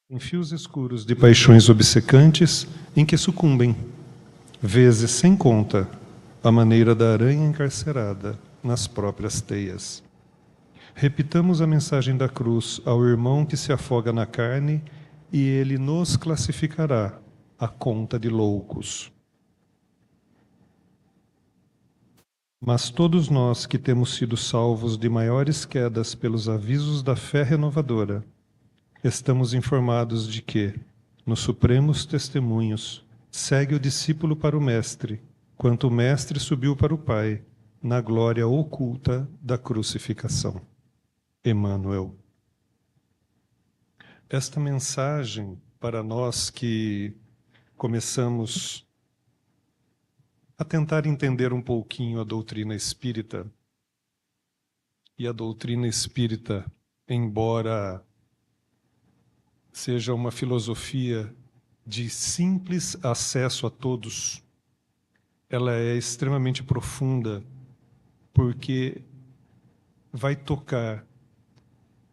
em fios escuros de paixões obcecantes em que sucumbem, vezes sem conta, à maneira da aranha encarcerada nas próprias teias. Repitamos a mensagem da cruz ao irmão que se afoga na carne e ele nos classificará à conta de loucos. Mas todos nós que temos sido salvos de maiores quedas pelos avisos da fé renovadora, estamos informados de que, nos supremos testemunhos, segue o discípulo para o Mestre, quanto o Mestre subiu para o Pai, na glória oculta da crucificação. Emmanuel. Esta mensagem, para nós que começamos a tentar entender um pouquinho a doutrina espírita, e a doutrina espírita, embora seja uma filosofia de simples acesso a todos, ela é extremamente profunda, porque vai tocar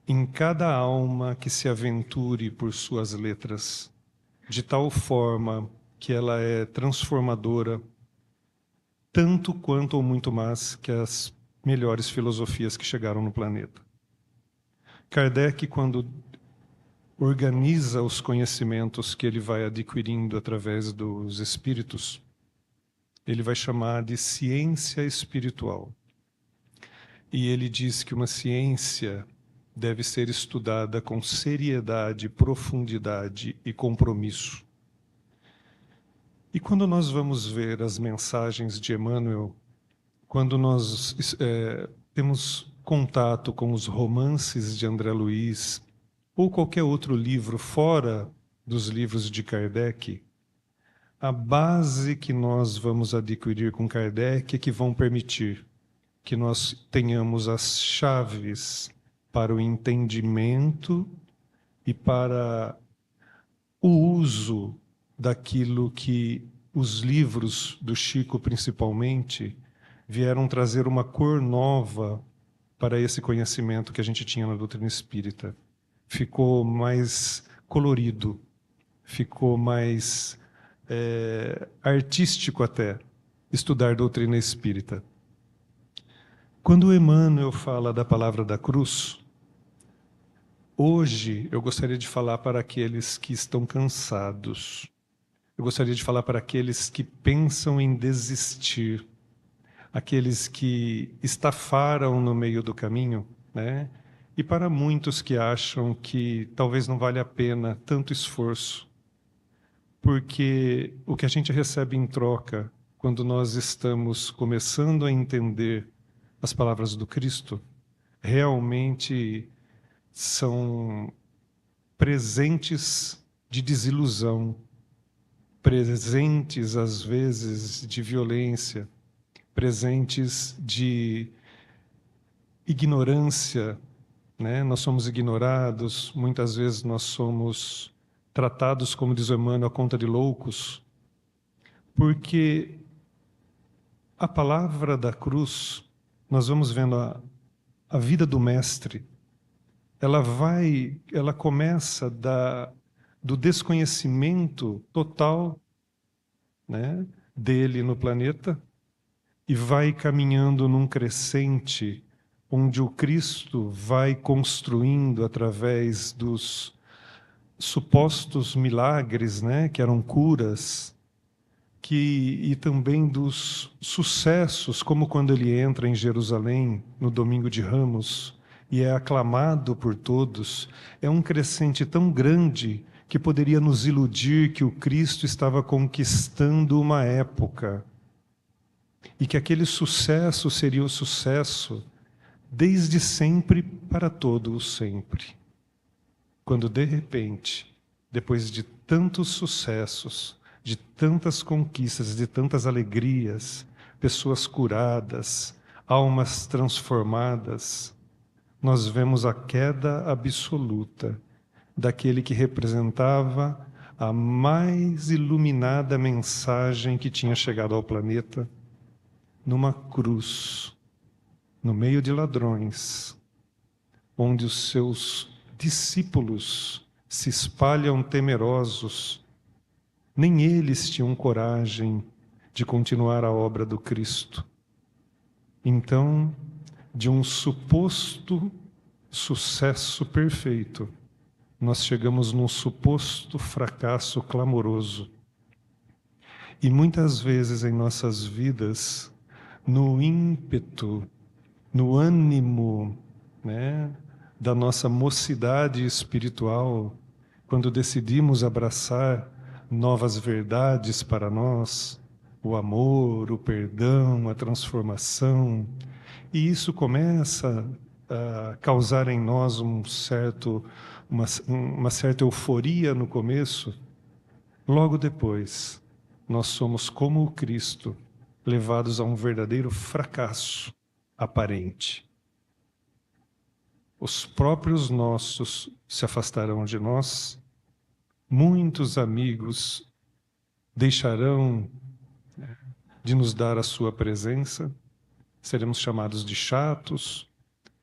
em cada alma que se aventure por suas letras, de tal forma que ela é transformadora, tanto quanto ou muito mais que as melhores filosofias que chegaram no planeta. Kardec, quando organiza os conhecimentos que ele vai adquirindo através dos espíritos, ele vai chamar de ciência espiritual. E ele diz que uma ciência deve ser estudada com seriedade, profundidade e compromisso. E quando nós vamos ver as mensagens de Emmanuel, quando nós temos contato com os romances de André Luiz, ou qualquer outro livro fora dos livros de Kardec, a base que nós vamos adquirir com Kardec é que vão permitir que nós tenhamos as chaves para o entendimento e para o uso daquilo que os livros do Chico, principalmente, vieram trazer uma cor nova para esse conhecimento que a gente tinha na doutrina espírita. Ficou mais colorido, ficou mais artístico até, estudar doutrina espírita. Quando Emmanuel fala da palavra da cruz, hoje eu gostaria de falar para aqueles que estão cansados. Eu gostaria de falar para aqueles que pensam em desistir, aqueles que estafaram no meio do caminho, né? E para muitos que acham que talvez não vale a pena tanto esforço, porque o que a gente recebe em troca, quando nós estamos começando a entender as palavras do Cristo, realmente são presentes de desilusão, presentes, às vezes, de violência, presentes de ignorância, né? Nós somos ignorados, muitas vezes nós somos tratados, como diz o Emmanuel, a conta de loucos, porque a palavra da cruz, nós vamos vendo a vida do Mestre, ela começa do desconhecimento total, né, dele no planeta e vai caminhando num crescente onde o Cristo vai construindo através dos supostos milagres, né, que eram curas, e também dos sucessos, como quando ele entra em Jerusalém no Domingo de Ramos e é aclamado por todos. É um crescente tão grande que poderia nos iludir que o Cristo estava conquistando uma época e que aquele sucesso seria o sucesso desde sempre para todo o sempre. Quando, de repente, depois de tantos sucessos, de tantas conquistas, de tantas alegrias, pessoas curadas, almas transformadas, nós vemos a queda absoluta daquele que representava a mais iluminada mensagem que tinha chegado ao planeta, numa cruz, no meio de ladrões, onde os seus discípulos se espalham temerosos. Nem eles tinham coragem de continuar a obra do Cristo. Então, de um suposto sucesso perfeito, nós chegamos num suposto fracasso clamoroso. E muitas vezes em nossas vidas, no ímpeto, no ânimo, né, da nossa mocidade espiritual, quando decidimos abraçar novas verdades para nós, o amor, o perdão, a transformação, e isso começa a causar em nós uma certa euforia no começo. Logo depois, nós somos como o Cristo, levados a um verdadeiro fracasso aparente. Os próprios nossos se afastarão de nós, muitos amigos deixarão de nos dar a sua presença, seremos chamados de chatos,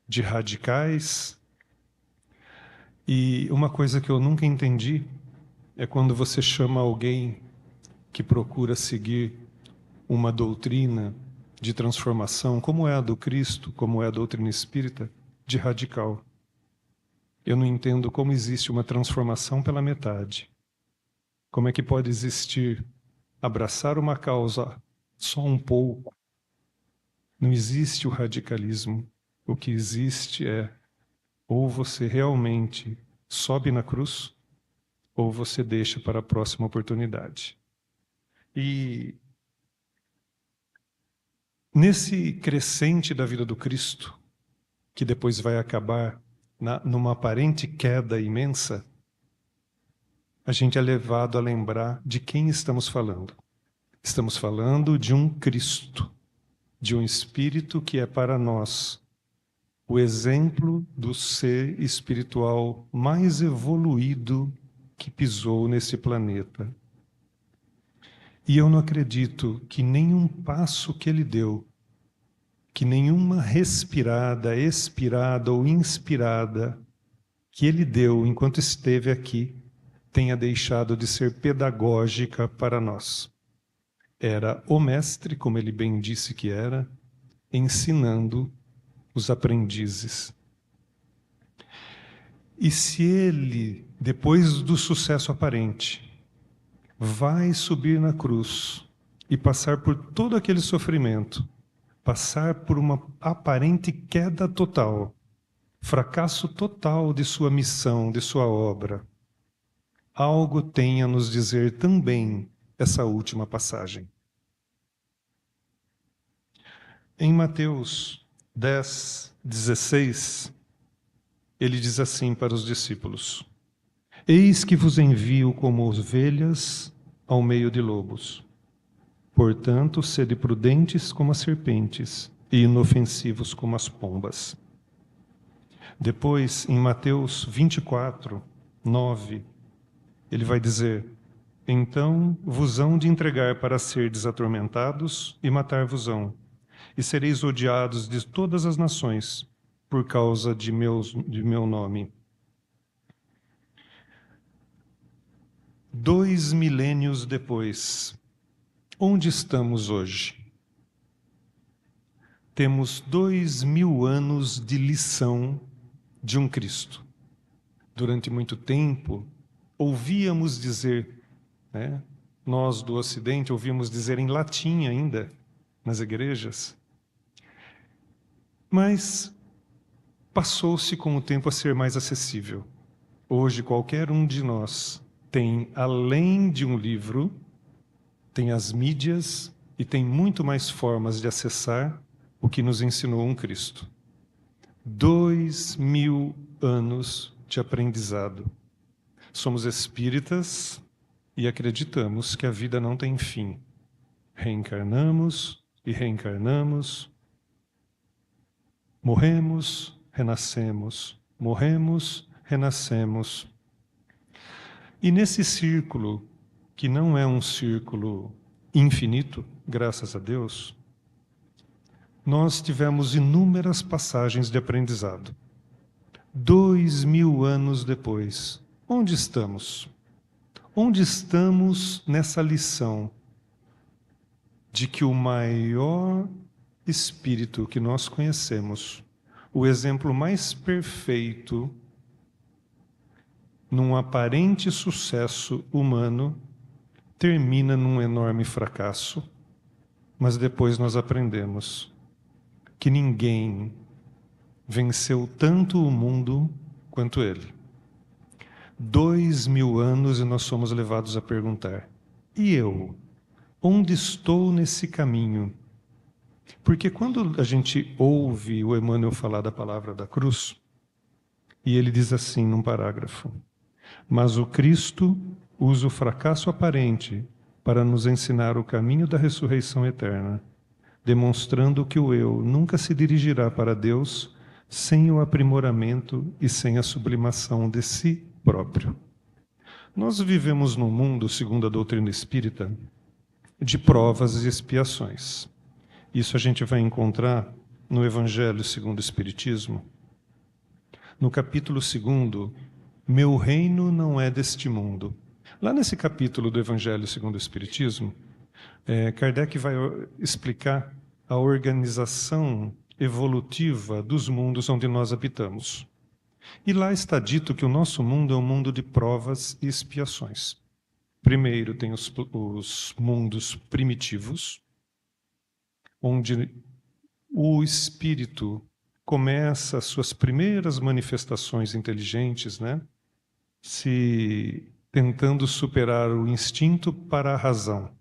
de radicais. E uma coisa que eu nunca entendi é quando você chama alguém que procura seguir uma doutrina de transformação, como é a do Cristo, como é a doutrina espírita, de radical. Eu não entendo como existe uma transformação pela metade. Como é que pode existir abraçar uma causa só um pouco? Não existe o radicalismo. O que existe é ou você realmente sobe na cruz, ou você deixa para a próxima oportunidade. E nesse crescente da vida do Cristo, que depois vai acabar numa aparente queda imensa, a gente é levado a lembrar de quem estamos falando. Estamos falando de um Cristo, de um Espírito que é para nós o exemplo do ser espiritual mais evoluído que pisou nesse planeta. E eu não acredito que nenhum passo que ele deu, que nenhuma respirada, expirada ou inspirada que ele deu enquanto esteve aqui, tenha deixado de ser pedagógica para nós. Era o mestre, como ele bem disse que era, ensinando os aprendizes. E se ele, depois do sucesso aparente, vai subir na cruz e passar por todo aquele sofrimento, passar por uma aparente queda total, fracasso total de sua missão, de sua obra, algo tem a nos dizer também essa última passagem. Em Mateus 10, 16, ele diz assim para os discípulos: Eis que vos envio como ovelhas ao meio de lobos. Portanto, sede prudentes como as serpentes e inofensivos como as pombas. Depois, em Mateus 24, 9, ele vai dizer: Então vos hão de entregar para serdes atormentados e matar-vos-ão, e sereis odiados de todas as nações por causa de meu nome. 2 milênios depois, onde estamos hoje? Temos 2000 anos de lição de um Cristo. Durante muito tempo, ouvíamos dizer, né, nós do Ocidente ouvíamos dizer em latim ainda, nas igrejas, mas passou-se com o tempo a ser mais acessível. Hoje, qualquer um de nós tem, além de um livro, tem as mídias e tem muito mais formas de acessar o que nos ensinou um Cristo. 2000 anos de aprendizado. Somos espíritas e acreditamos que a vida não tem fim. Reencarnamos e reencarnamos. Morremos, renascemos. Morremos, renascemos. E nesse círculo, que não é um círculo infinito, graças a Deus, nós tivemos inúmeras passagens de aprendizado. 2000 anos depois, Onde estamos? Onde estamos nessa lição de que o maior espírito que nós conhecemos, o exemplo mais perfeito num aparente sucesso humano, termina num enorme fracasso, mas depois nós aprendemos que ninguém venceu tanto o mundo quanto ele. 2000 anos e nós somos levados a perguntar: e eu? Onde estou nesse caminho? Porque quando a gente ouve o Emmanuel falar da palavra da cruz, e ele diz assim num parágrafo: mas o Cristo usa o fracasso aparente para nos ensinar o caminho da ressurreição eterna, demonstrando que o eu nunca se dirigirá para Deus sem o aprimoramento e sem a sublimação de si próprio. Nós vivemos num mundo, segundo a doutrina espírita, de provas e expiações. Isso a gente vai encontrar no Evangelho segundo o Espiritismo, no capítulo 2, Meu reino não é deste mundo. Lá nesse capítulo do Evangelho segundo o Espiritismo, Kardec vai explicar a organização evolutiva dos mundos onde nós habitamos. E lá está dito que o nosso mundo é um mundo de provas e expiações. Primeiro tem os mundos primitivos, onde o espírito começa as suas primeiras manifestações inteligentes, né? Se tentando superar o instinto para a razão.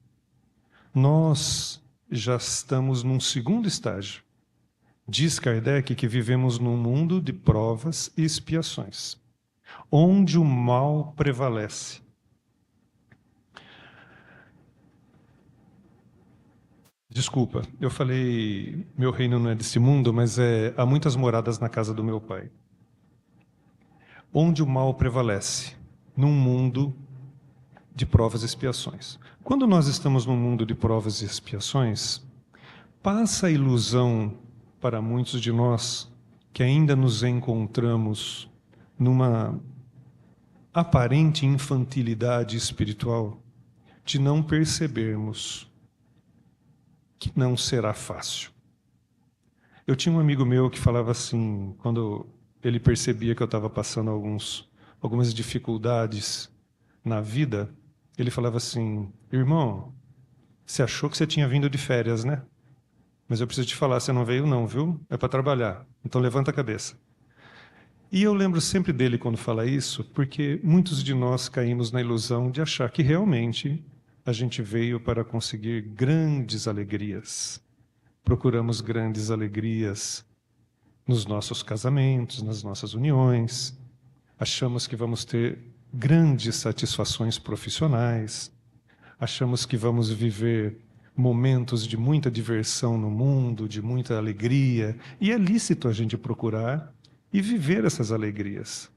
Nós já estamos num segundo estágio. Diz Kardec que vivemos num mundo de provas e expiações, onde o mal prevalece. Desculpa, eu falei, meu reino não é desse mundo, mas há muitas moradas na casa do meu pai. Onde o mal prevalece, num mundo de provas e expiações. Quando nós estamos num mundo de provas e expiações, passa a ilusão para muitos de nós que ainda nos encontramos numa aparente infantilidade espiritual de não percebermos que não será fácil. Eu tinha um amigo meu que falava assim, quando ele percebia que eu estava passando algumas dificuldades na vida, ele falava assim: irmão, você achou que você tinha vindo de férias, né? Mas eu preciso te falar, você não veio não, viu? É para trabalhar, então levanta a cabeça. E eu lembro sempre dele quando fala isso, porque muitos de nós caímos na ilusão de achar que realmente a gente veio para conseguir grandes alegrias. Procuramos grandes alegrias nos nossos casamentos, nas nossas uniões. Achamos que vamos ter grandes satisfações profissionais. Achamos que vamos viver momentos de muita diversão no mundo, de muita alegria. E é lícito a gente procurar e viver essas alegrias.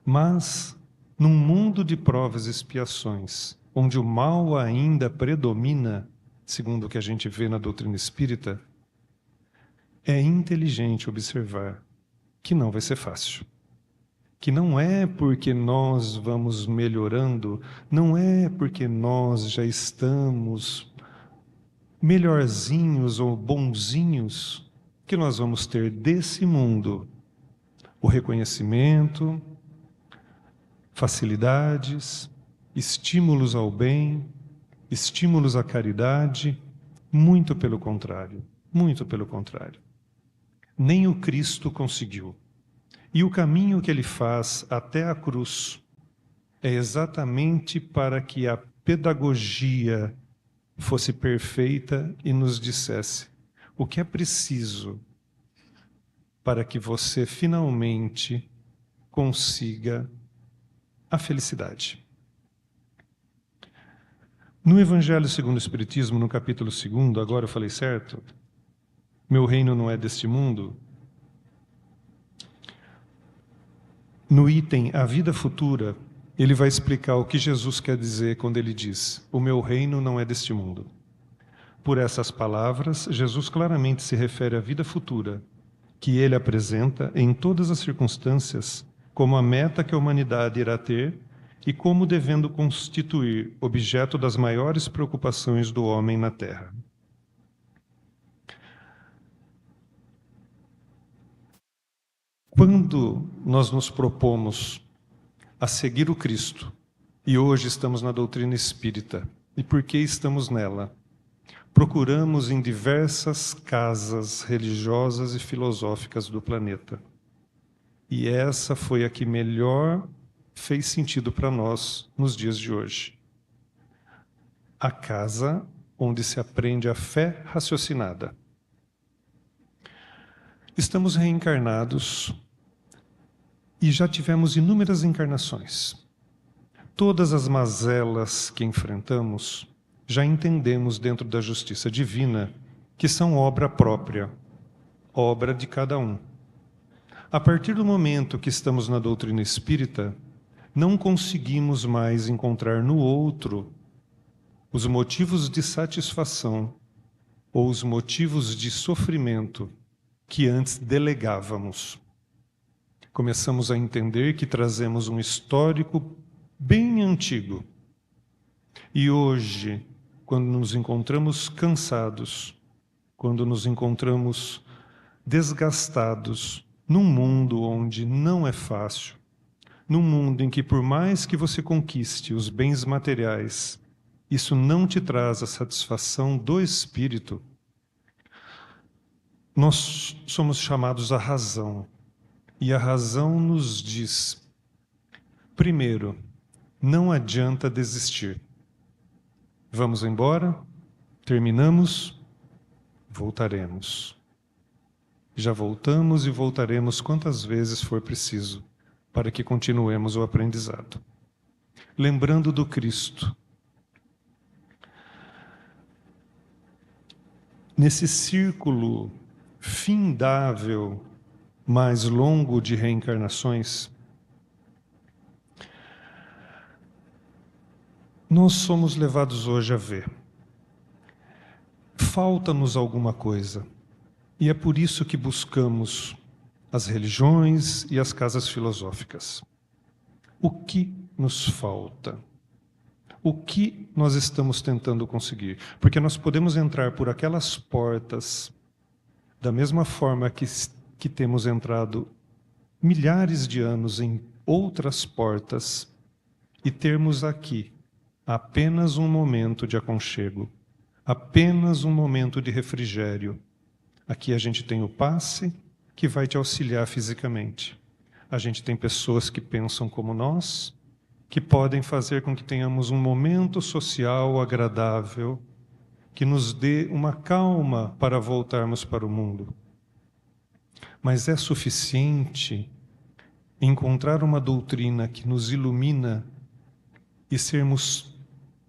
Mas, num mundo de provas e expiações, onde o mal ainda predomina, segundo o que a gente vê na doutrina espírita, é inteligente observar que não vai ser fácil. Que não é porque nós vamos melhorando, não é porque nós já estamos melhorzinhos ou bonzinhos, que nós vamos ter desse mundo o reconhecimento, facilidades, estímulos ao bem, estímulos à caridade, muito pelo contrário, muito pelo contrário. Nem o Cristo conseguiu. E o caminho que ele faz até a cruz é exatamente para que a pedagogia fosse perfeita e nos dissesse o que é preciso para que você finalmente consiga a felicidade. No Evangelho segundo o Espiritismo, no capítulo 2, agora eu falei certo? Meu reino não é deste mundo. No item A Vida Futura, ele vai explicar o que Jesus quer dizer quando ele diz: o meu reino não é deste mundo. Por essas palavras, Jesus claramente se refere à vida futura, que ele apresenta em todas as circunstâncias como a meta que a humanidade irá ter e como devendo constituir objeto das maiores preocupações do homem na Terra. Quando nós nos propomos a seguir o Cristo, e hoje estamos na doutrina espírita, e por que estamos nela? Procuramos em diversas casas religiosas e filosóficas do planeta. E essa foi a que melhor fez sentido para nós nos dias de hoje. A casa onde se aprende a fé raciocinada. Estamos reencarnados e já tivemos inúmeras encarnações. Todas as mazelas que enfrentamos, já entendemos dentro da justiça divina que são obra própria, obra de cada um. A partir do momento que estamos na doutrina espírita, não conseguimos mais encontrar no outro os motivos de satisfação ou os motivos de sofrimento que antes delegávamos. Começamos a entender que trazemos um histórico bem antigo. E hoje, quando nos encontramos cansados, quando nos encontramos desgastados, num mundo onde não é fácil, num mundo em que por mais que você conquiste os bens materiais, isso não te traz a satisfação do espírito, nós somos chamados à razão. E a razão nos diz, primeiro, não adianta desistir. Vamos embora, terminamos, voltaremos. Já voltamos e voltaremos quantas vezes for preciso para que continuemos o aprendizado. Lembrando do Cristo. Nesse círculo findável, mais longo de reencarnações, nós somos levados hoje a ver. Falta-nos alguma coisa. E é por isso que buscamos as religiões e as casas filosóficas. O que nos falta? O que nós estamos tentando conseguir? Porque nós podemos entrar por aquelas portas da mesma forma que temos entrado milhares de anos em outras portas e termos aqui apenas um momento de aconchego, apenas um momento de refrigério. Aqui a gente tem o passe que vai te auxiliar fisicamente. A gente tem pessoas que pensam como nós, que podem fazer com que tenhamos um momento social agradável, que nos dê uma calma para voltarmos para o mundo. Mas é suficiente encontrar uma doutrina que nos ilumina e sermos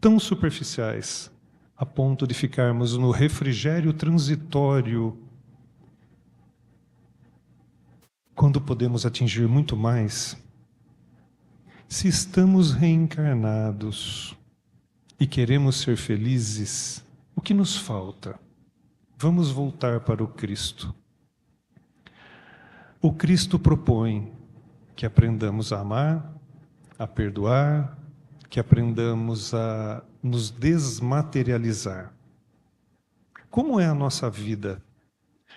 tão superficiais a ponto de ficarmos no refrigério transitório, quando podemos atingir muito mais? Se estamos reencarnados e queremos ser felizes, o que nos falta? Vamos voltar para o Cristo. O Cristo propõe que aprendamos a amar, a perdoar, que aprendamos a nos desmaterializar. Como é a nossa vida?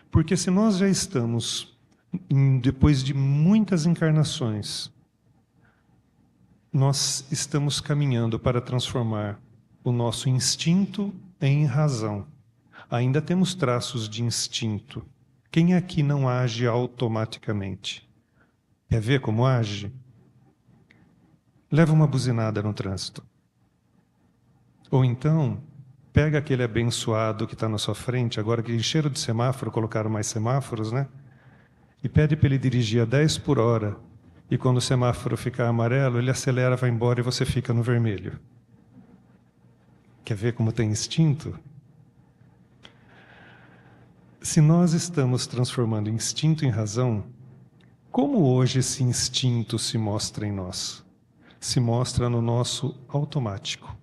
Porque se nós já estamos, depois de muitas encarnações, nós estamos caminhando para transformar o nosso instinto em razão. Ainda temos traços de instinto. Quem aqui não age automaticamente? Quer ver como age? Leva uma buzinada no trânsito. Ou então, pega aquele abençoado que está na sua frente, agora que encheram de semáforo, colocaram mais semáforos, né? E pede para ele dirigir a 10 por hora. E quando o semáforo ficar amarelo, ele acelera, vai embora e você fica no vermelho. Quer ver como tem instinto? Se nós estamos transformando instinto em razão, como hoje esse instinto se mostra em nós? Se mostra no nosso automático.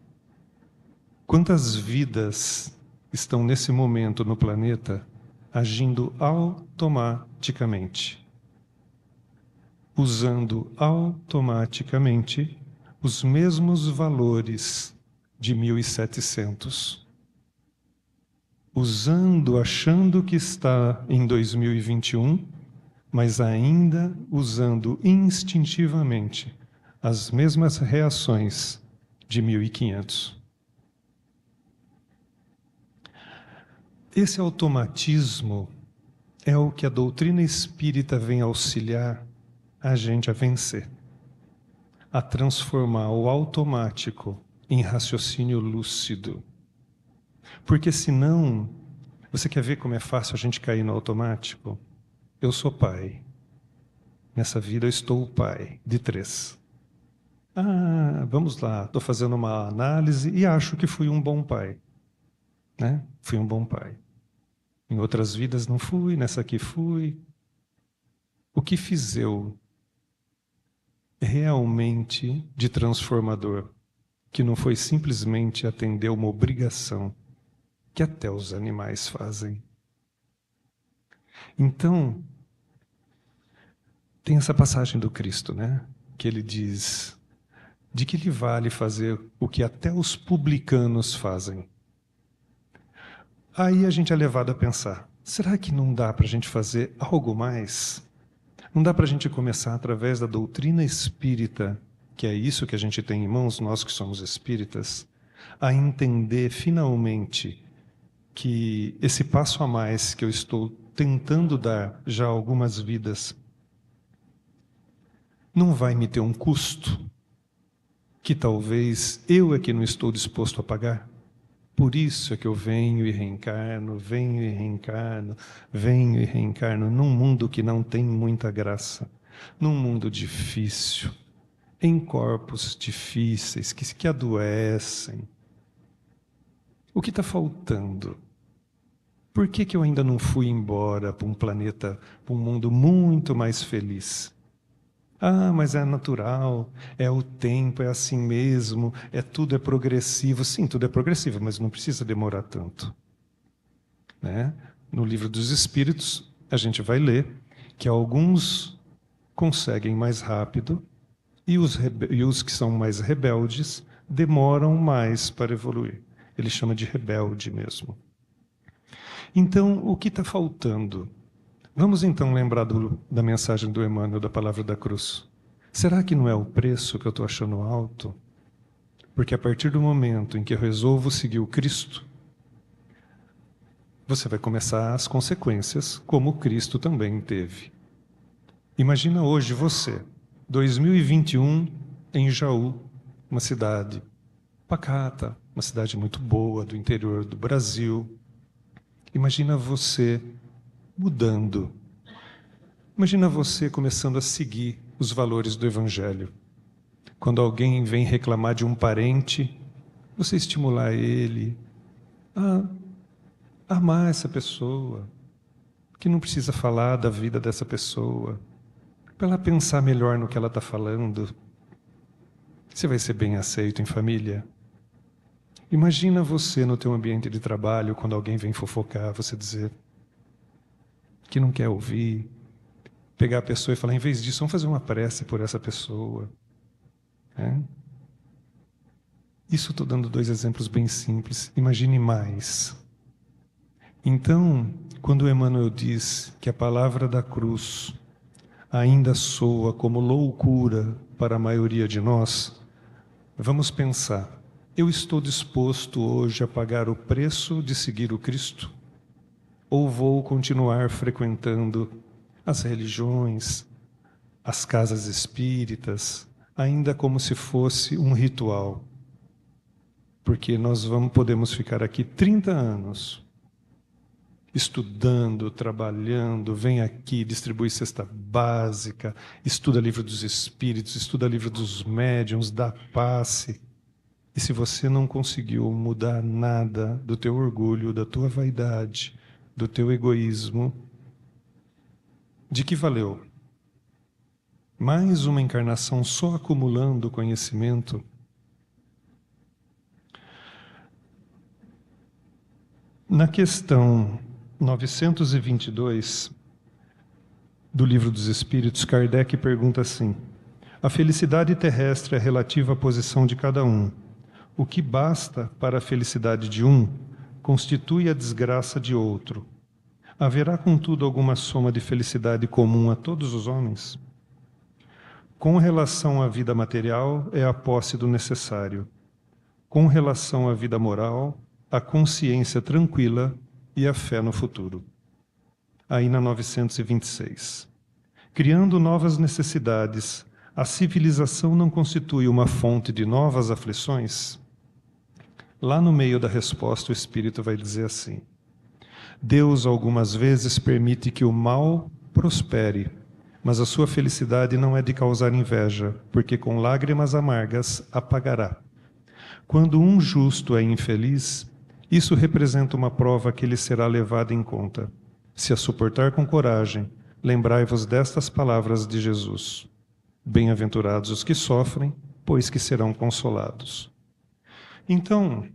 Quantas vidas estão nesse momento no planeta agindo automaticamente? usando automaticamente os mesmos valores de 1700. Usando, achando que está em 2021, mas ainda usando instintivamente as mesmas reações de 1500. Esse automatismo é o que a doutrina espírita vem auxiliar a gente a vencer, a transformar o automático em raciocínio lúcido. Porque senão, você quer ver como é fácil a gente cair no automático? Eu sou pai. Nessa vida eu estou o pai de 3. Vamos lá, estou fazendo uma análise e acho que fui um bom pai. Né? Fui um bom pai. Em outras vidas não fui, nessa aqui fui. O que fiz eu realmente de transformador, que não foi simplesmente atender uma obrigação que até os animais fazem? Então, tem essa passagem do Cristo, né? Que ele diz: de que lhe vale fazer o que até os publicanos fazem? Aí a gente é levado a pensar, será que não dá para a gente fazer algo mais? Não dá para a gente começar através da doutrina espírita, que é isso que a gente tem em mãos, nós que somos espíritas, a entender finalmente que esse passo a mais que eu estou tentando dar já há algumas vidas não vai me ter um custo que talvez eu é que não estou disposto a pagar? Por isso é que eu venho e reencarno, venho e reencarno, venho e reencarno num mundo que não tem muita graça, num mundo difícil, em corpos difíceis, que adoecem. O que está faltando? Por que eu ainda não fui embora para um planeta, para um mundo muito mais feliz? Mas é natural, é o tempo, é assim mesmo, tudo é progressivo. Sim, tudo é progressivo, mas não precisa demorar tanto. Né? No Livro dos Espíritos, a gente vai ler que alguns conseguem mais rápido e os que são mais rebeldes demoram mais para evoluir. Ele chama de rebelde mesmo. Então, o que está faltando? Vamos então lembrar da mensagem do Emmanuel, da Palavra da Cruz. Será que não é o preço que eu estou achando alto? Porque a partir do momento em que eu resolvo seguir o Cristo, você vai começar as consequências, como Cristo também teve. Imagina hoje você, 2021, em Jaú, uma cidade pacata, uma cidade muito boa do interior do Brasil. Imagina você mudando. Imagina você começando a seguir os valores do Evangelho. Quando alguém vem reclamar de um parente, você estimular ele a amar essa pessoa, que não precisa falar da vida dessa pessoa, para ela pensar melhor no que ela está falando. Você vai ser bem aceito em família? Imagina você no teu ambiente de trabalho, quando alguém vem fofocar, você dizer que não quer ouvir, pegar a pessoa e falar, em vez disso, vamos fazer uma prece por essa pessoa. Isso estou dando 2 exemplos bem simples. Imagine mais. Então, quando Emmanuel diz que a palavra da cruz ainda soa como loucura para a maioria de nós, vamos pensar, eu estou disposto hoje a pagar o preço de seguir o Cristo? Ou vou continuar frequentando as religiões, as casas espíritas, ainda como se fosse um ritual? Porque nós podemos ficar aqui 30 anos estudando, trabalhando, vem aqui, distribui cesta básica, estuda livro dos espíritos, estuda livro dos médiuns, dá passe. E se você não conseguiu mudar nada do teu orgulho, da tua vaidade, do teu egoísmo, de que valeu? Mais uma encarnação só acumulando conhecimento? Na questão 922, do Livro dos Espíritos, Kardec pergunta assim: a felicidade terrestre é relativa à posição de cada um. O que basta para a felicidade de um constitui a desgraça de outro. Haverá, contudo, alguma soma de felicidade comum a todos os homens? Com relação à vida material, é a posse do necessário. Com relação à vida moral, a consciência tranquila e a fé no futuro. Aí na 926. Criando novas necessidades, a civilização não constitui uma fonte de novas aflições? Lá no meio da resposta, o Espírito vai dizer assim: Deus algumas vezes permite que o mal prospere, mas a sua felicidade não é de causar inveja, porque com lágrimas amargas apagará. Quando um justo é infeliz, isso representa uma prova que lhe será levada em conta. Se a suportar com coragem, lembrai-vos destas palavras de Jesus: bem-aventurados os que sofrem, pois que serão consolados. Então,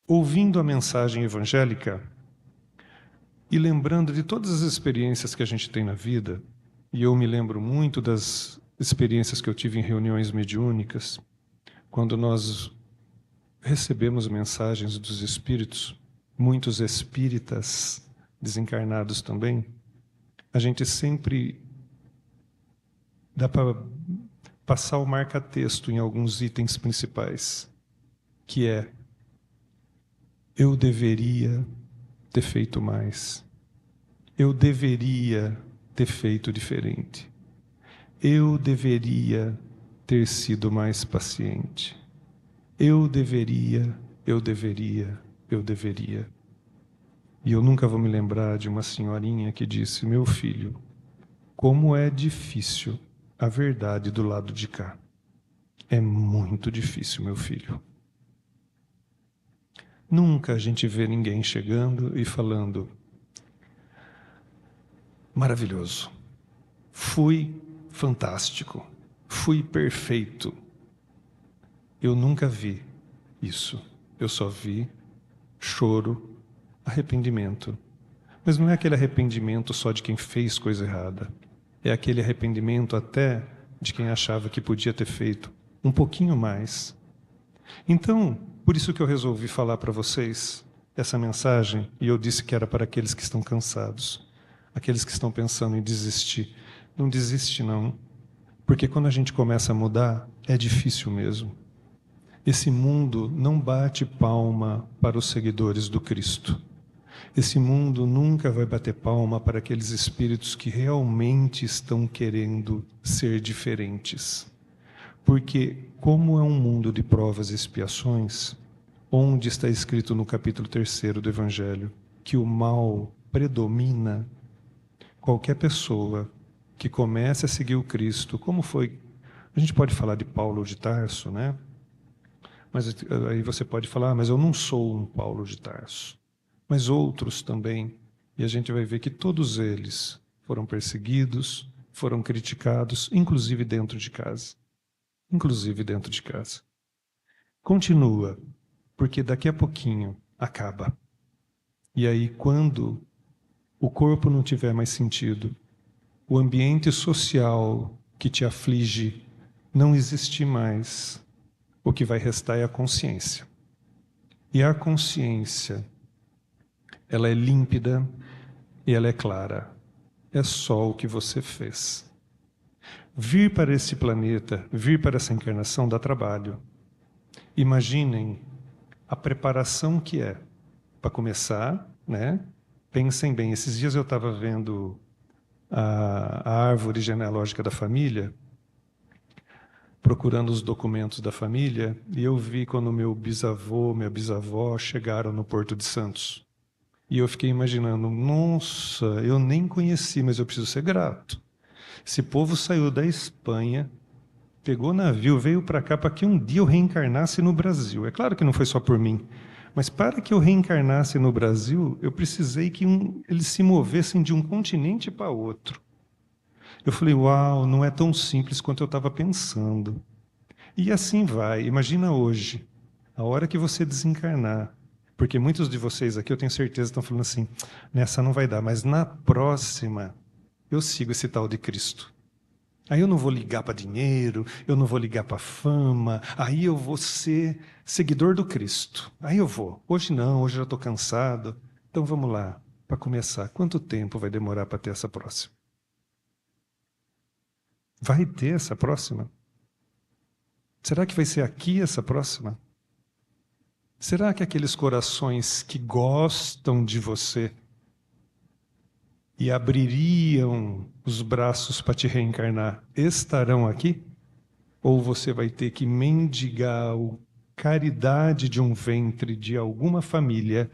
ouvindo a mensagem evangélica e lembrando de todas as experiências que a gente tem na vida, e eu me lembro muito das experiências que eu tive em reuniões mediúnicas, quando nós recebemos mensagens dos espíritos, muitos espíritas desencarnados também, a gente sempre dá para passar o marca-texto em alguns itens principais, que é: eu deveria ter feito mais, eu deveria ter feito diferente, eu deveria ter sido mais paciente, eu deveria. E eu nunca vou me lembrar de uma senhorinha que disse: meu filho, como é difícil a verdade do lado de cá. É muito difícil, meu filho. Nunca a gente vê ninguém chegando e falando: maravilhoso, fui fantástico, fui perfeito. Eu nunca vi isso. Eu só vi choro, arrependimento. Mas não é aquele arrependimento só de quem fez coisa errada. É aquele arrependimento até de quem achava que podia ter feito um pouquinho mais. Então, por isso que eu resolvi falar para vocês essa mensagem, e eu disse que era para aqueles que estão cansados, aqueles que estão pensando em desistir. Não desiste, não. Porque quando a gente começa a mudar, é difícil mesmo. Esse mundo não bate palma para os seguidores do Cristo. Esse mundo nunca vai bater palma para aqueles espíritos que realmente estão querendo ser diferentes. Porque, como é um mundo de provas e expiações, onde está escrito no capítulo 3º do Evangelho que o mal predomina, qualquer pessoa que comece a seguir o Cristo, como foi... A gente pode falar de Paulo de Tarso, né? Mas aí você pode falar: mas eu não sou um Paulo de Tarso. Mas outros também. E a gente vai ver que todos eles foram perseguidos, foram criticados, inclusive dentro de casa. Inclusive dentro de casa. Continua, porque daqui a pouquinho acaba. E aí, quando o corpo não tiver mais sentido, o ambiente social que te aflige não existir mais, o que vai restar é a consciência. E a consciência, ela é límpida e ela é clara. É só o que você fez. Vir para esse planeta, vir para essa encarnação dá trabalho. Imaginem a preparação que é. Para começar, né? Pensem bem, esses dias eu estava vendo a árvore genealógica da família, procurando os documentos da família, e eu vi quando meu bisavô, minha bisavó chegaram no Porto de Santos. E eu fiquei imaginando: nossa, eu nem conheci, mas eu preciso ser grato. Esse povo saiu da Espanha, pegou navio, veio para cá para que um dia eu reencarnasse no Brasil. É claro que não foi só por mim, mas para que eu reencarnasse no Brasil, eu precisei que eles se movessem de um continente para outro. Eu falei: uau, não é tão simples quanto eu estava pensando. E assim vai. Imagina hoje, a hora que você desencarnar, Porque muitos de vocês aqui, eu tenho certeza, estão falando assim, nessa não vai dar, mas na próxima eu sigo esse tal de Cristo. Aí eu não vou ligar para dinheiro, eu não vou ligar para fama, aí eu vou ser seguidor do Cristo. Aí eu vou. Hoje não, hoje eu já estou cansado. Então vamos lá, para começar. Quanto tempo vai demorar para ter essa próxima? Vai ter essa próxima? Será que vai ser aqui essa próxima? Será que aqueles corações que gostam de você e abririam os braços para te reencarnar estarão aqui? Ou você vai ter que mendigar a caridade de um ventre de alguma família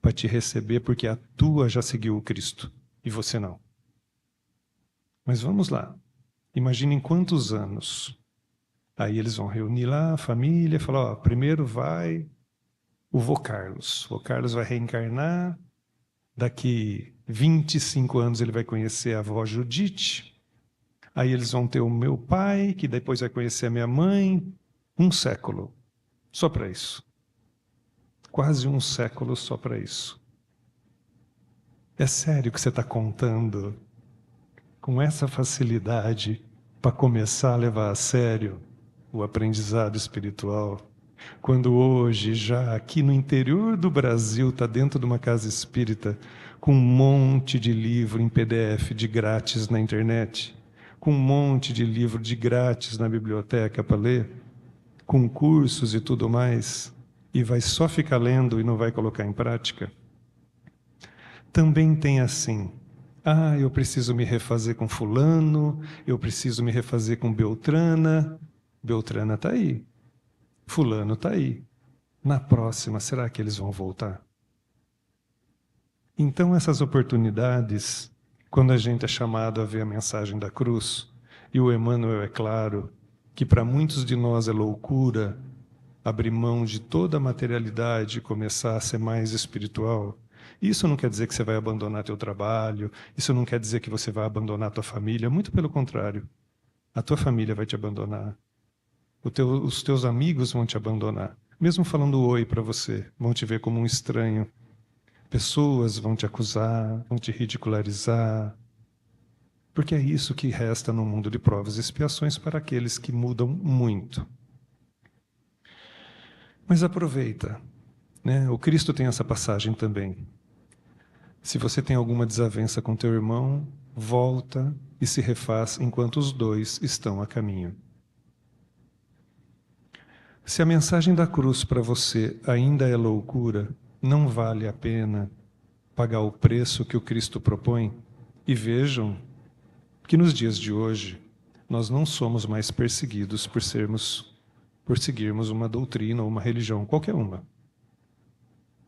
para te receber, porque a tua já seguiu o Cristo e você não? Mas vamos lá. Imaginem quantos anos. Aí eles vão reunir lá a família e falar, ó, primeiro vai o vô Carlos. O vô Carlos vai reencarnar, daqui 25 anos ele vai conhecer a avó Judite, aí eles vão ter o meu pai, que depois vai conhecer a minha mãe, 1 século, só para isso. Quase 1 século só para isso. É sério que você está contando com essa facilidade para começar a levar a sério o aprendizado espiritual? Quando hoje, já aqui no interior do Brasil, está dentro de uma casa espírita, com um monte de livro em PDF de grátis na internet, com um monte de livro de grátis na biblioteca para ler, com cursos e tudo mais, e vai só ficar lendo e não vai colocar em prática? Também tem assim, eu preciso me refazer com fulano, eu preciso me refazer com Beltrana. Beltrana está aí. Fulano está aí. Na próxima, será que eles vão voltar? Então, essas oportunidades, quando a gente é chamado a ver a mensagem da cruz, e o Emmanuel é claro que para muitos de nós é loucura abrir mão de toda a materialidade e começar a ser mais espiritual, isso não quer dizer que você vai abandonar teu trabalho, isso não quer dizer que você vai abandonar tua família, muito pelo contrário. A tua família vai te abandonar. Os teus amigos vão te abandonar. Mesmo falando oi para você, vão te ver como um estranho. Pessoas vão te acusar, vão te ridicularizar. Porque é isso que resta no mundo de provas e expiações para aqueles que mudam muito. Mas aproveita, né? O Cristo tem essa passagem também. Se você tem alguma desavença com teu irmão, volta e se refaz enquanto os dois estão a caminho. Se a mensagem da cruz para você ainda é loucura, não vale a pena pagar o preço que o Cristo propõe? E vejam que nos dias de hoje nós não somos mais perseguidos por seguirmos uma doutrina ou uma religião, qualquer uma.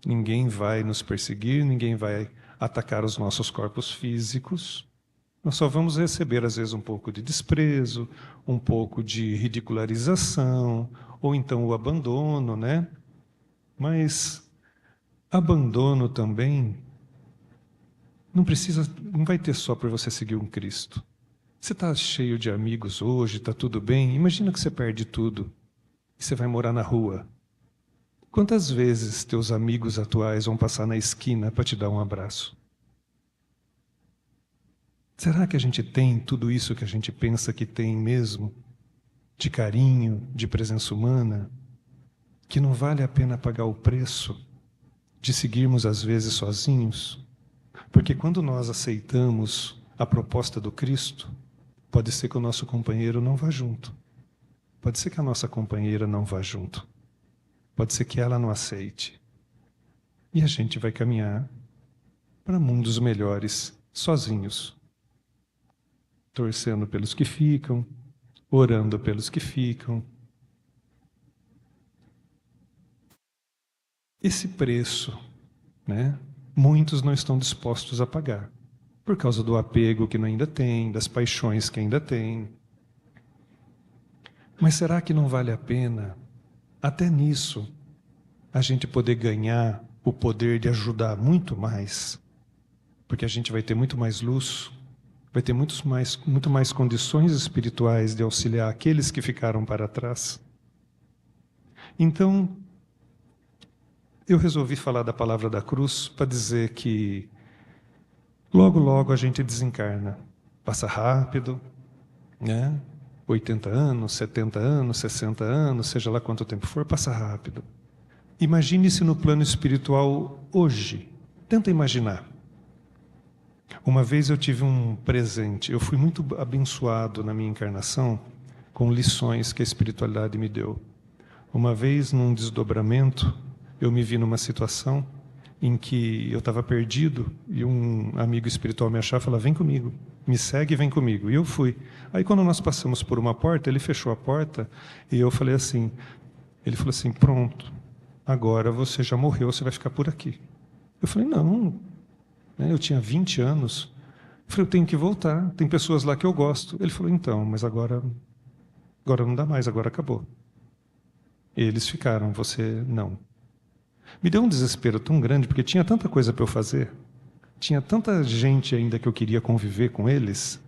Ninguém vai nos perseguir, ninguém vai atacar os nossos corpos físicos. Nós só vamos receber, às vezes, um pouco de desprezo, um pouco de ridicularização, ou então o abandono, né? Mas abandono também não vai ter só por você seguir um Cristo. Você está cheio de amigos hoje, está tudo bem, imagina que você perde tudo e você vai morar na rua. Quantas vezes teus amigos atuais vão passar na esquina para te dar um abraço? Será que a gente tem tudo isso que a gente pensa que tem mesmo? De carinho, de presença humana? Que não vale a pena pagar o preço de seguirmos às vezes sozinhos? Porque quando nós aceitamos a proposta do Cristo, pode ser que o nosso companheiro não vá junto. Pode ser que a nossa companheira não vá junto. Pode ser que ela não aceite. E a gente vai caminhar para mundos melhores, sozinhos. Torcendo pelos que ficam, orando pelos que ficam. Esse preço, né, muitos não estão dispostos a pagar, por causa do apego que ainda tem, das paixões que ainda tem. Mas será que não vale a pena, até nisso, a gente poder ganhar o poder de ajudar muito mais? Porque a gente vai ter muito mais luz, vai ter muito mais condições espirituais de auxiliar aqueles que ficaram para trás. Então, eu resolvi falar da palavra da cruz para dizer que logo, logo a gente desencarna. Passa rápido, né? 80 anos, 70 anos, 60 anos, seja lá quanto tempo for, passa rápido. Imagine-se no plano espiritual hoje. Tenta imaginar. Uma vez eu tive um presente. Eu fui muito abençoado na minha encarnação com lições que a espiritualidade me deu. Uma vez, num desdobramento, eu me vi numa situação em que eu estava perdido e um amigo espiritual me achava e falava: vem comigo, me segue e vem comigo. E eu fui. Aí quando nós passamos por uma porta, ele fechou a porta e eu falei assim, ele falou assim: pronto, agora você já morreu, você vai ficar por aqui. Eu falei: não, né, eu tinha 20 anos. Eu falei: eu tenho que voltar, tem pessoas lá que eu gosto. Ele falou: então, mas agora não dá mais, agora acabou. E eles ficaram, você não. Me deu um desespero tão grande, porque tinha tanta coisa para eu fazer, tinha tanta gente ainda que eu queria conviver com eles,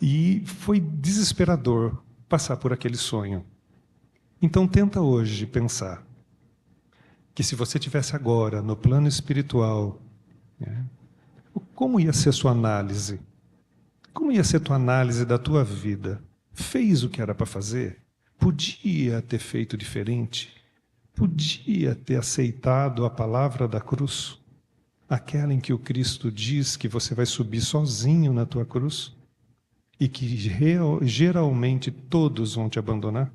e foi desesperador passar por aquele sonho. Então tenta hoje pensar que se você tivesse agora no plano espiritual, né, como ia ser sua análise? Como ia ser tua análise da tua vida? Fez o que era para fazer? Podia ter feito diferente? Podia ter aceitado a palavra da cruz? Aquela em que o Cristo diz que você vai subir sozinho na tua cruz? E que geralmente todos vão te abandonar?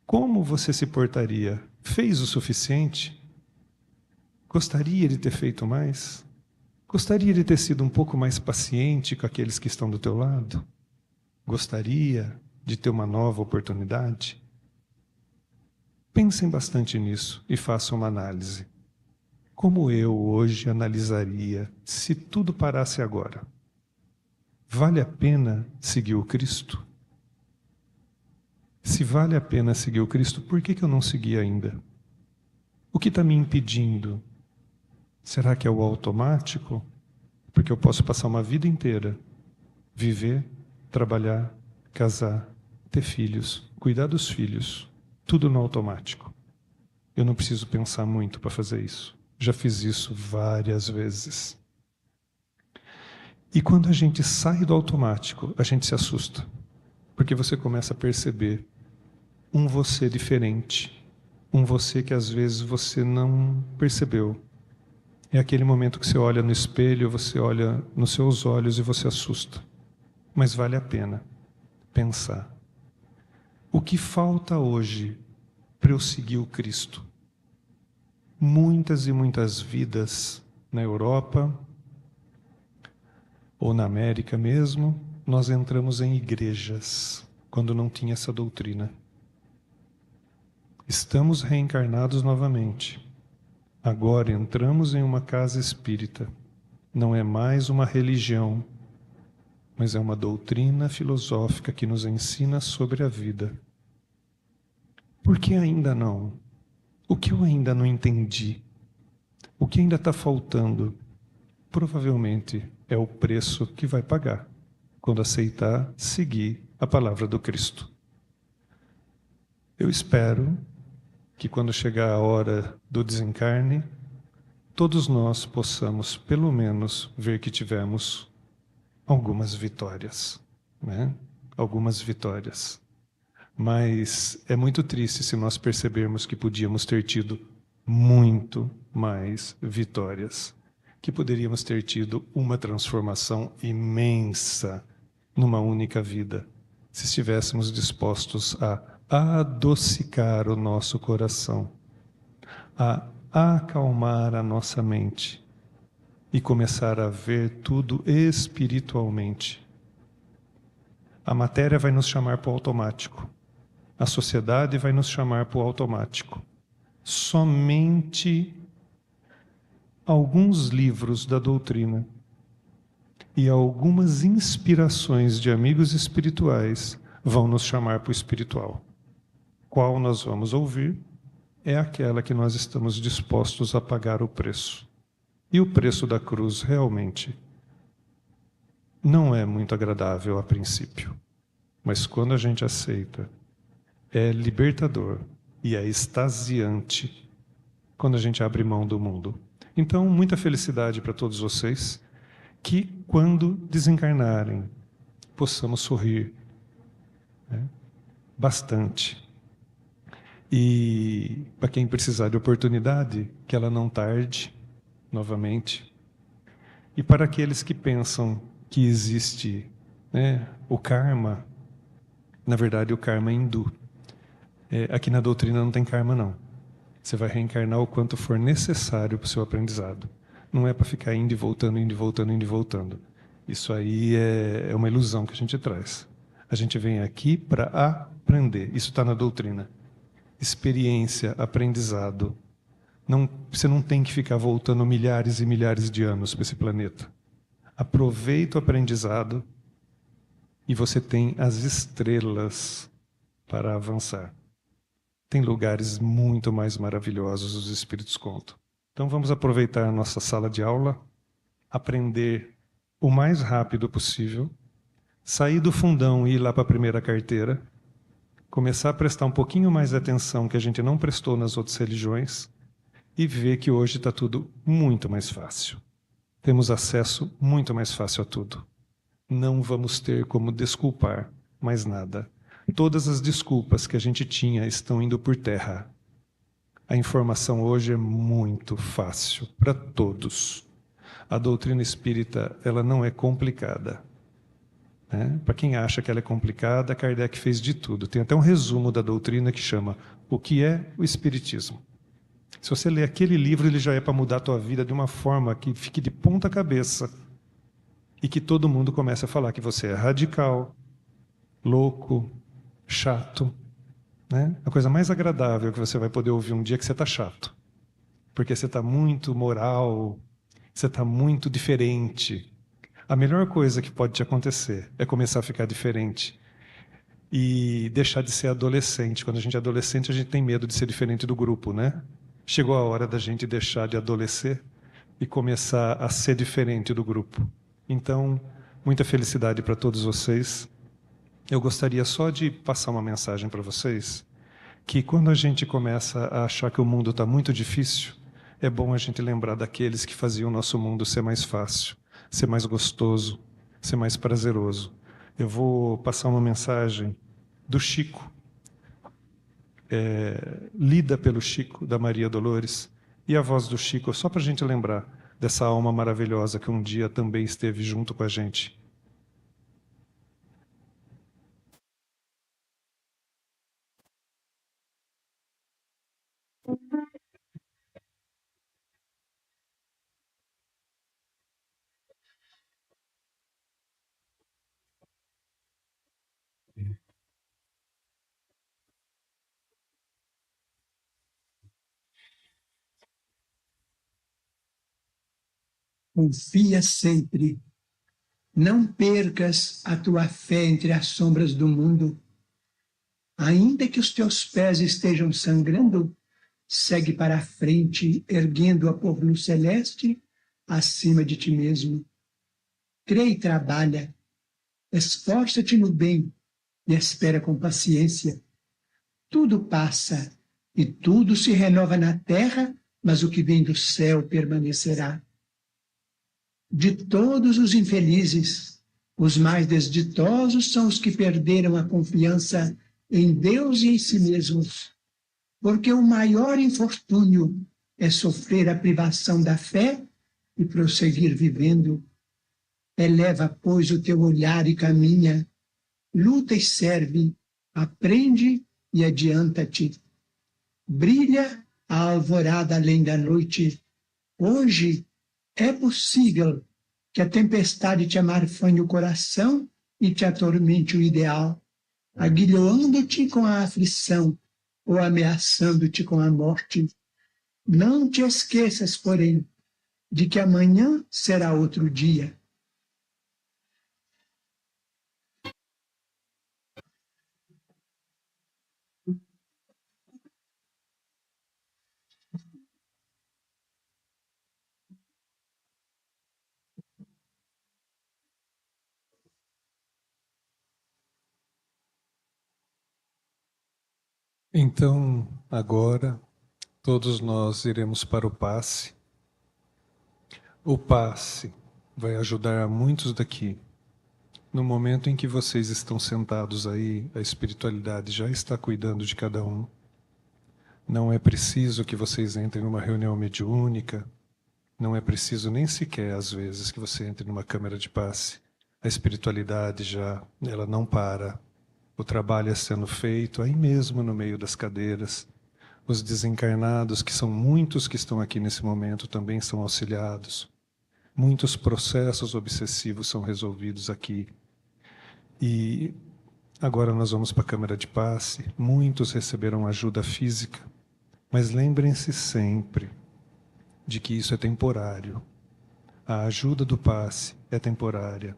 Como você se portaria? Fez o suficiente? Gostaria de ter feito mais? Gostaria de ter sido um pouco mais paciente com aqueles que estão do teu lado? Gostaria de ter uma nova oportunidade? Pensem bastante nisso e façam uma análise. Como eu hoje analisaria se tudo parasse agora? Vale a pena seguir o Cristo? Se vale a pena seguir o Cristo, por que eu não segui ainda? O que está me impedindo? Será que é o automático? Porque eu posso passar uma vida inteira, viver, trabalhar, casar, ter filhos, cuidar dos filhos, tudo no automático. Eu não preciso pensar muito para fazer isso. Já fiz isso várias vezes. E quando a gente sai do automático, a gente se assusta. Porque você começa a perceber um você diferente. Um você que às vezes você não percebeu. É aquele momento que você olha no espelho, você olha nos seus olhos e você assusta. Mas vale a pena pensar. O que falta hoje para eu seguir o Cristo? Muitas e muitas vidas na Europa, ou na América mesmo, nós entramos em igrejas, quando não tinha essa doutrina. Estamos reencarnados novamente. Agora entramos em uma casa espírita. Não é mais uma religião, mas é uma doutrina filosófica que nos ensina sobre a vida. Por que ainda não? O que eu ainda não entendi? O que ainda está faltando? Provavelmente é o preço que vai pagar quando aceitar seguir a palavra do Cristo. Eu espero que quando chegar a hora do desencarne, todos nós possamos, pelo menos, ver que tivemos algumas vitórias, né? Algumas vitórias. Mas é muito triste se nós percebermos que podíamos ter tido muito mais vitórias, que poderíamos ter tido uma transformação imensa numa única vida, se estivéssemos dispostos a adocicar o nosso coração, a acalmar a nossa mente e começar a ver tudo espiritualmente. A matéria vai nos chamar para o automático. A sociedade vai nos chamar para o automático. Somente alguns livros da doutrina e algumas inspirações de amigos espirituais vão nos chamar para o espiritual. Qual nós vamos ouvir é aquela que nós estamos dispostos a pagar o preço. E o preço da cruz realmente não é muito agradável a princípio, mas quando a gente aceita, é libertador e é extasiante, quando a gente abre mão do mundo. Então, muita felicidade para todos vocês, que quando desencarnarem, possamos sorrir, né, bastante. E para quem precisar de oportunidade, que ela não tarde novamente. E para aqueles que pensam que existe, né, o karma, na verdade o karma é hindu. Aqui na doutrina não tem karma, não. Você vai reencarnar o quanto for necessário para o seu aprendizado. Não é para ficar indo e voltando, indo e voltando, indo e voltando. Isso aí é uma ilusão que a gente traz. A gente vem aqui para aprender. Isso está na doutrina. Experiência, aprendizado. Não, você não tem que ficar voltando milhares e milhares de anos para esse planeta. Aproveita o aprendizado e você tem as estrelas para avançar. Tem lugares muito mais maravilhosos, os espíritos contam. Então vamos aproveitar a nossa sala de aula, aprender o mais rápido possível, sair do fundão e ir lá para a primeira carteira, começar a prestar um pouquinho mais de atenção que a gente não prestou nas outras religiões e ver que hoje está tudo muito mais fácil. Temos acesso muito mais fácil a tudo. Não vamos ter como desculpar mais nada. Todas as desculpas que a gente tinha estão indo por terra. A informação hoje é muito fácil para todos. A doutrina espírita, ela não é complicada, né? Para quem acha que ela é complicada, Kardec fez de tudo. Tem até um resumo da doutrina que chama O que é o Espiritismo. Se você ler aquele livro, ele já é para mudar a tua vida de uma forma que fique de ponta cabeça e que todo mundo comece a falar que você é radical, louco, chato, né? A coisa mais agradável que você vai poder ouvir um dia é que você está chato, porque você está muito moral, você está muito diferente. A melhor coisa que pode te acontecer é começar a ficar diferente e deixar de ser adolescente. Quando a gente é adolescente, a gente tem medo de ser diferente do grupo, né? Chegou a hora da gente deixar de adolescer e começar a ser diferente do grupo. Então, muita felicidade para todos vocês. Eu gostaria só de passar uma mensagem para vocês, que quando a gente começa a achar que o mundo está muito difícil, é bom a gente lembrar daqueles que faziam o nosso mundo ser mais fácil, ser mais gostoso, ser mais prazeroso. Eu vou passar uma mensagem do Chico, lida pelo Chico, da Maria Dolores, e a voz do Chico, só para a gente lembrar dessa alma maravilhosa que um dia também esteve junto com a gente. Confia sempre. Não percas a tua fé entre as sombras do mundo. Ainda que os teus pés estejam sangrando, segue para a frente, erguendo-a por luz celeste acima de ti mesmo. Crê e trabalha. Esforça-te no bem e espera com paciência. Tudo passa e tudo se renova na terra, mas o que vem do céu permanecerá. De todos os infelizes, os mais desditosos são os que perderam a confiança em Deus e em si mesmos, porque o maior infortúnio é sofrer a privação da fé e prosseguir vivendo. Eleva, pois, o teu olhar e caminha, luta e serve, aprende e adianta-te. Brilha a alvorada além da noite. Hoje é possível que a tempestade te amarfanhe o coração e te atormente o ideal, aguilhoando-te com a aflição ou ameaçando-te com a morte. Não te esqueças, porém, de que amanhã será outro dia. Então, agora, Todos nós iremos para o passe. O passe vai ajudar a muitos daqui. No momento em que vocês estão sentados aí, a espiritualidade já está cuidando de cada um. Não é preciso que vocês entrem numa reunião mediúnica. Não é preciso nem sequer, às vezes, que você entre numa câmara de passe. A espiritualidade já, ela não para. O trabalho é sendo feito aí mesmo no meio das cadeiras. Os desencarnados, que são muitos que estão aqui nesse momento, também são auxiliados. Muitos processos obsessivos são resolvidos aqui. E agora nós vamos para a câmara de passe. Muitos receberão ajuda física. Mas lembrem-se sempre de que isso é temporário. A ajuda do passe é temporária.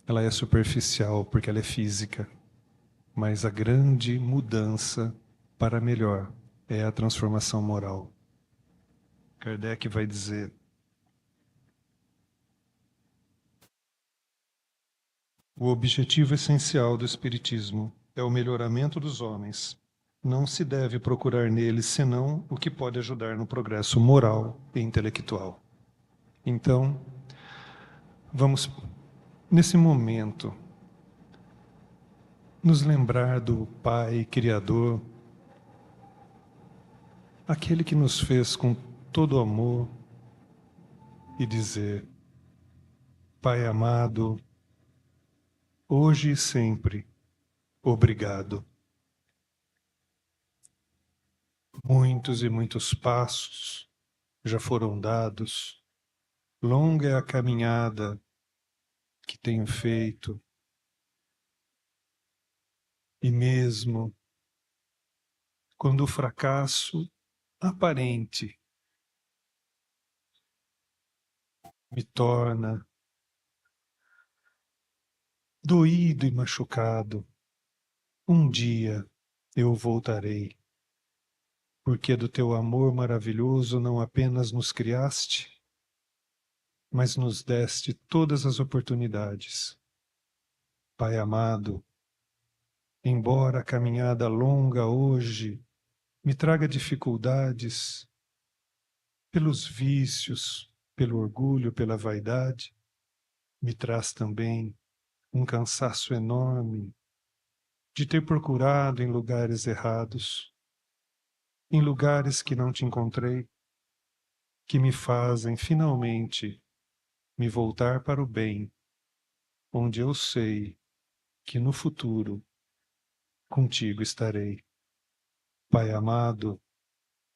Ela é superficial porque ela é física. Mas a grande mudança para melhor é a transformação moral. Kardec vai dizer: o objetivo essencial do Espiritismo é o melhoramento dos homens. Não se deve procurar neles senão o que pode ajudar no progresso moral e intelectual. Então, vamos, nesse momento, nos lembrar do Pai Criador, aquele que nos fez com todo amor, e dizer: Pai amado, hoje e sempre, obrigado. Muitos e muitos passos já foram dados, longa é a caminhada que tenho feito, e mesmo quando o fracasso aparente me torna doído e machucado, um dia eu voltarei, porque do teu amor maravilhoso não apenas nos criaste, mas nos deste todas as oportunidades. Pai amado, embora a caminhada longa hoje me traga dificuldades pelos vícios, pelo orgulho, pela vaidade, me traz também um cansaço enorme de ter procurado em lugares errados, em lugares que não te encontrei, que me fazem finalmente me voltar para o bem, onde eu sei que no futuro contigo estarei. Pai amado,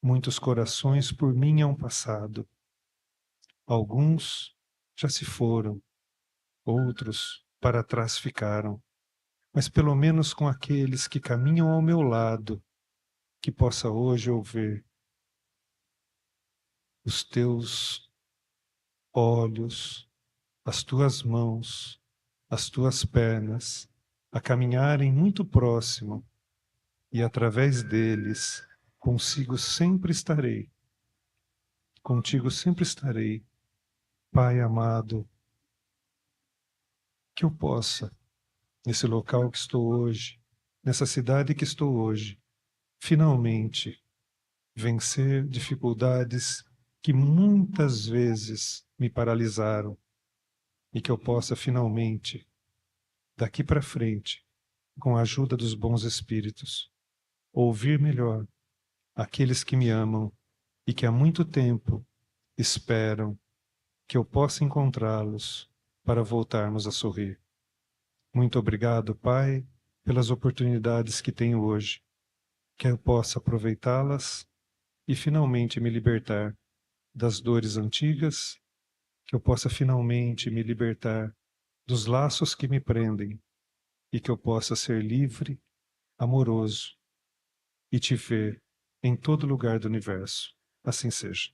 muitos corações por mim hão passado. Alguns já se foram, outros para trás ficaram. Mas pelo menos com aqueles que caminham ao meu lado, que possa hoje eu ver os teus olhos, as tuas mãos, as tuas pernas a caminharem muito próximo, e através deles contigo sempre estarei. Contigo sempre estarei, Pai amado, que eu possa, nesse local que estou hoje, nessa cidade que estou hoje, finalmente vencer dificuldades que muitas vezes me paralisaram, e que eu possa finalmente, daqui para frente, com a ajuda dos bons espíritos, ouvir melhor aqueles que me amam e que há muito tempo esperam que eu possa encontrá-los para voltarmos a sorrir. Muito obrigado, Pai, pelas oportunidades que tenho hoje, que eu possa aproveitá-las e finalmente me libertar das dores antigas, que eu possa finalmente me libertar dos laços que me prendem e que eu possa ser livre, amoroso e te ver em todo lugar do universo. Assim seja.